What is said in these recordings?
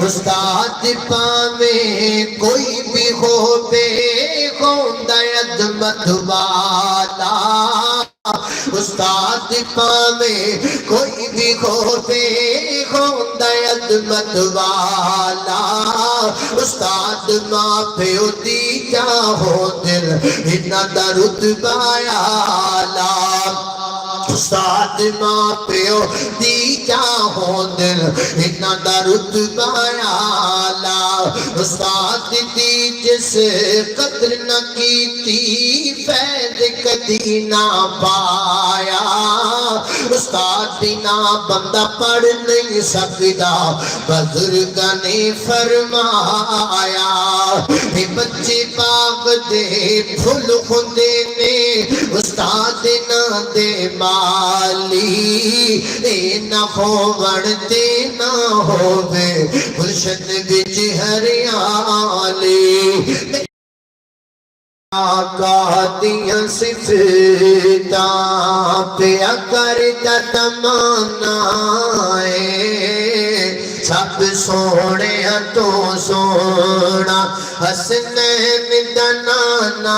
استاد پاویں کوئی بھی ہو بے ہوندہ عظمت والا استاد پاویں کوئی بھی ہو بے ہوندہ عظمت والا استاد ماں پیو دی جاہو دل اتنا دا رتبہ آلہ استاد ماں پیو دی جاہو دل اتنا دا رتبہ آلہ استاد دی جس قدر نہ کیتی فیض کدی نہ پایا استاد بنا بندہ پڑھ نہیں سکتا بزرگاں نے فرمایا بچے باغ دے پھول ہوندے نے استاد نہ دے مالی اے نہ ہووڑتے نہ ہووے گلشن وچ ہریالی آقا دیاں صفتاں پیا کرتا تمنا سب سونے تو سونا حسنین دا نانا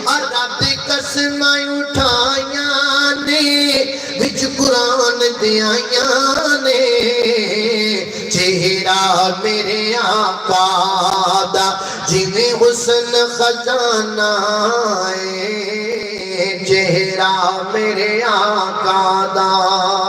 اور رب قسمیں اٹھائیاں نے وچ قرآن دیائیاں نے چہرہ میرے آقا دا جویں حسن خزانہ چہرہ میرے آقا دا